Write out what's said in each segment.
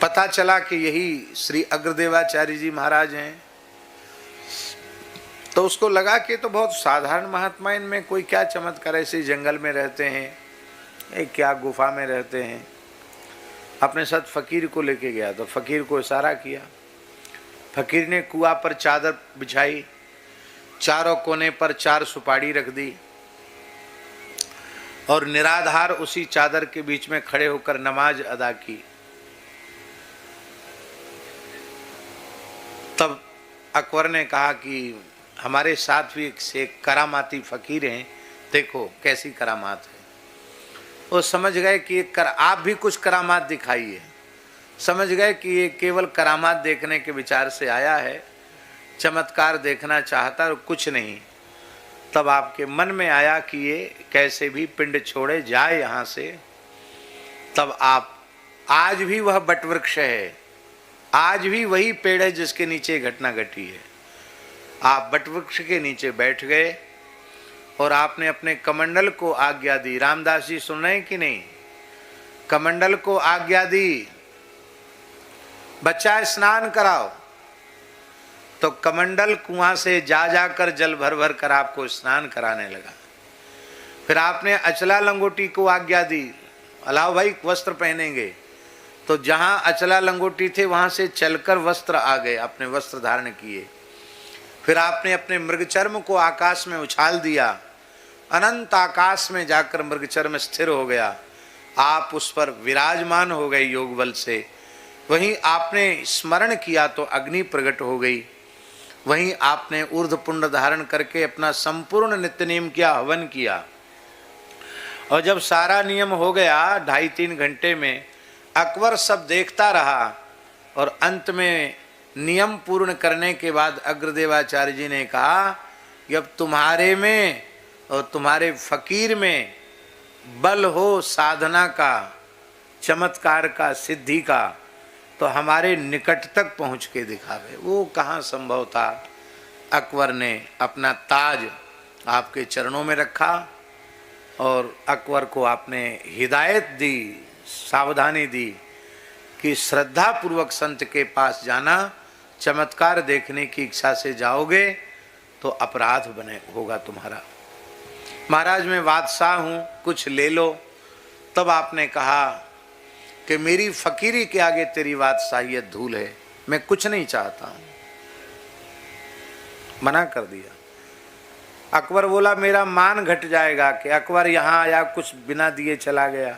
पता चला कि यही श्री अग्रदेवाचार्य जी महाराज हैं। तो उसको लगा कि तो बहुत साधारण महात्मा, इनमें कोई क्या चमत्कार, ऐसे जंगल में रहते हैं, एक क्या गुफा में रहते हैं। अपने साथ फकीर को लेके गया तो फकीर को इशारा किया। फकीर ने कुआं पर चादर बिछाई, चारों कोने पर 4 सुपारी रख दी और निराधार उसी चादर के बीच में खड़े होकर नमाज अदा की। तब अकबर ने कहा कि हमारे साथ भी एक करामाती फकीर हैं, देखो कैसी करामात है। वो समझ गए कि आप भी कुछ करामात दिखाइए। समझ गए कि ये केवल करामात देखने के विचार से आया है, चमत्कार देखना चाहता और कुछ नहीं। तब आपके मन में आया कि ये कैसे भी पिंड छोड़े जाए यहाँ से। तब आप, आज भी वह बटवृक्ष है, आज भी वही पेड़ है जिसके नीचे घटना घटी है। आप बटवृक्ष के नीचे बैठ गए और आपने अपने कमंडल को आज्ञा दी। रामदास जी सुन रहे हैं कि नहीं? कमंडल को आज्ञा दी, बच्चा स्नान कराओ। तो कमंडल कुआं से जा जाकर जल भर भर कर आपको स्नान कराने लगा। फिर आपने अचला लंगोटी को आज्ञा दी, अलाओ भाई वस्त्र पहनेंगे। तो जहां अचला लंगोटी थे वहां से चलकर वस्त्र आ गए, अपने वस्त्र धारण किए। फिर आपने अपने मृगचर्म को आकाश में उछाल दिया, अनंत आकाश में जाकर मृगचर्म स्थिर हो गया। आप उस पर विराजमान हो गए योग बल से। वहीं आपने स्मरण किया तो अग्नि प्रकट हो गई। वहीं आपने ऊर्ध्वपुंड धारण करके अपना संपूर्ण नित्य नियम किया, हवन किया। और जब सारा नियम हो गया 2.5-3 घंटे में, अकबर सब देखता रहा और अंत में नियम पूर्ण करने के बाद अग्रदेवाचार्य जी ने कहा कि अब तुम्हारे में और तुम्हारे फकीर में बल हो साधना का, चमत्कार का, सिद्धि का, तो हमारे निकट तक पहुंच के दिखावे। वो कहाँ संभव था। अकबर ने अपना ताज आपके चरणों में रखा और अकबर को आपने हिदायत दी, सावधानी दी कि श्रद्धा पूर्वक संत के पास जाना, चमत्कार देखने की इच्छा से जाओगे तो अपराध बने होगा तुम्हारा। महाराज मैं बादशाह हूँ, कुछ ले लो। तब आपने कहा कि मेरी फकीरी के आगे तेरी बादशाहियत धूल है, मैं कुछ नहीं चाहता हूँ। मना कर दिया। अकबर बोला मेरा मान घट जाएगा कि अकबर यहाँ आया कुछ बिना दिए चला गया।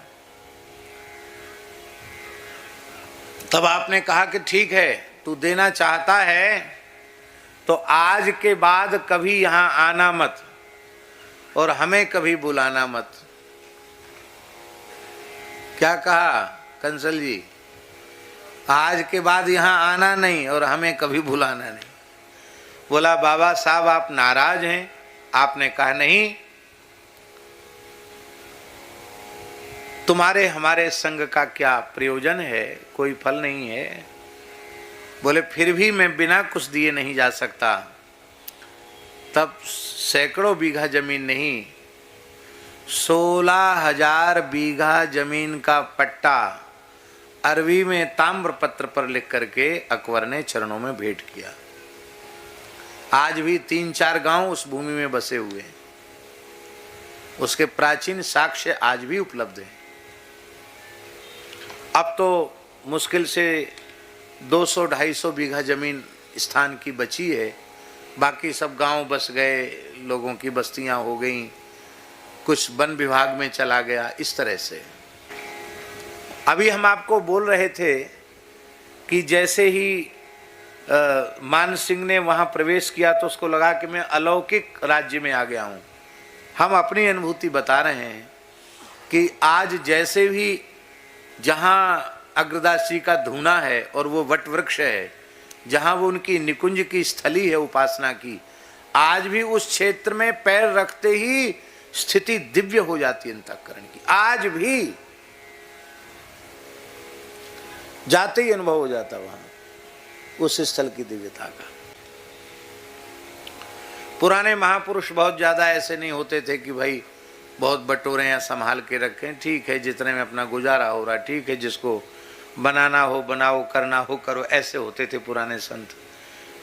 तब आपने कहा कि ठीक है, तू देना चाहता है तो आज के बाद कभी यहाँ आना मत और हमें कभी बुलाना मत। क्या कहा कंसल जी? आज के बाद यहाँ आना नहीं और हमें कभी बुलाना नहीं। बोला बाबा साहब आप नाराज हैं? आपने कहा नहीं, तुम्हारे हमारे संग का क्या प्रयोजन है, कोई फल नहीं है। बोले फिर भी मैं बिना कुछ दिए नहीं जा सकता। तब सैकड़ों बीघा जमीन नहीं, 16,000 बीघा जमीन का पट्टा अरबी में ताम्र पत्र पर लिख करके अकबर ने चरणों में भेंट किया। आज भी 3-4 गांव उस भूमि में बसे हुए हैं। उसके प्राचीन साक्ष्य आज भी उपलब्ध हैं। अब तो मुश्किल से 200-250 बीघा जमीन स्थान की बची है। बाकी सब गांव बस गए, लोगों की बस्तियां हो गई, कुछ वन विभाग में चला गया। इस तरह से अभी हम आपको बोल रहे थे कि जैसे ही मान सिंह ने वहां प्रवेश किया तो उसको लगा कि मैं अलौकिक राज्य में आ गया हूं। हम अपनी अनुभूति बता रहे हैं कि आज जैसे भी जहां अग्रदास जी का धूना है और वो वट वृक्ष है, जहां वो उनकी निकुंज की स्थली है उपासना की, आज भी उस क्षेत्र में पैर रखते ही स्थिति दिव्य हो जाती है अंतःकरण की। आज भी जाते ही अनुभव हो जाता वहां उस स्थल की दिव्यता का। पुराने महापुरुष बहुत ज्यादा ऐसे नहीं होते थे कि भाई बहुत बटोरे या संभाल के रखें, ठीक है जितने में अपना गुजारा हो रहा, ठीक है जिसको बनाना हो बनाओ, करना हो करो, ऐसे होते थे पुराने संत।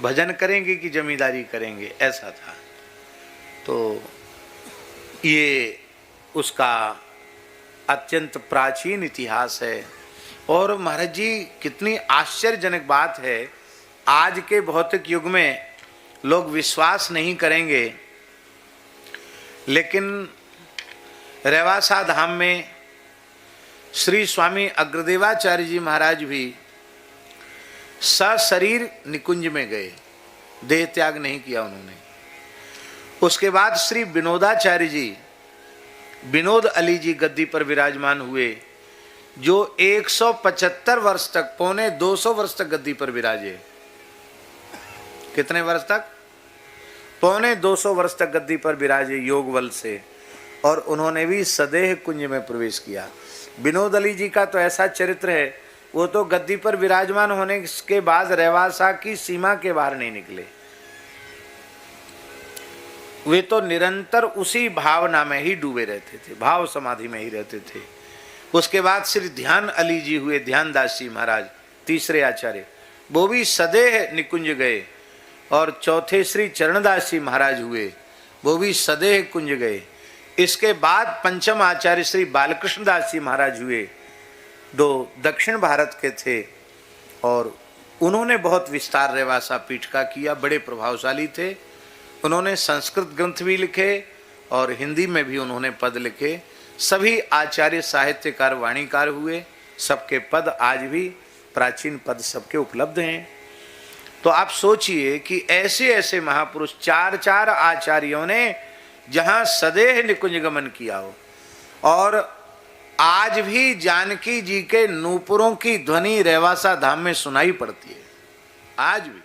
भजन करेंगे कि जमींदारी करेंगे, ऐसा था। तो ये उसका अत्यंत प्राचीन इतिहास है। और महाराज जी कितनी आश्चर्यजनक बात है, आज के भौतिक युग में लोग विश्वास नहीं करेंगे, लेकिन रेवासा धाम में श्री स्वामी अग्रदेवाचार्य जी महाराज भी सशरीर निकुंज में गए, देह त्याग नहीं किया उन्होंने। उसके बाद श्री विनोदाचार्य जी, विनोद अली जी गद्दी पर विराजमान हुए, जो 175 वर्ष तक, पौने 200 वर्ष तक गद्दी पर विराजे। कितने वर्ष तक? पौने 200 वर्ष तक गद्दी पर विराजे योग बल से, और उन्होंने भी सदेह कुंज में प्रवेश किया। विनोद अली जी का तो ऐसा चरित्र है, वो तो गद्दी पर विराजमान होने के बाद रेवासा की सीमा के बाहर नहीं निकले। वे तो निरंतर उसी भावना में ही डूबे रहते थे, भाव समाधि में ही रहते थे। उसके बाद श्री ध्यान अली जी हुए, ध्यानदास जी महाराज तीसरे आचार्य, वो भी सदेह निकुंज गए। और चौथे श्री चरणदास जी महाराज हुए, वो भी सदेह कुंज गए। इसके बाद पंचम आचार्य श्री बालकृष्ण दास जी महाराज हुए, जो दक्षिण भारत के थे, और उन्होंने बहुत विस्तार रेवासा पीठ का किया, बड़े प्रभावशाली थे। उन्होंने संस्कृत ग्रंथ भी लिखे और हिंदी में भी उन्होंने पद लिखे। सभी आचार्य साहित्यकार वाणीकार हुए, सबके पद आज भी प्राचीन पद सबके उपलब्ध हैं। तो आप सोचिए कि ऐसे ऐसे महापुरुष, चार चार आचार्यों ने जहां सदेह निकुंज गमन किया हो, और आज भी जानकी जी के नूपुरों की ध्वनि रेवासा धाम में सुनाई पड़ती है, आज भी।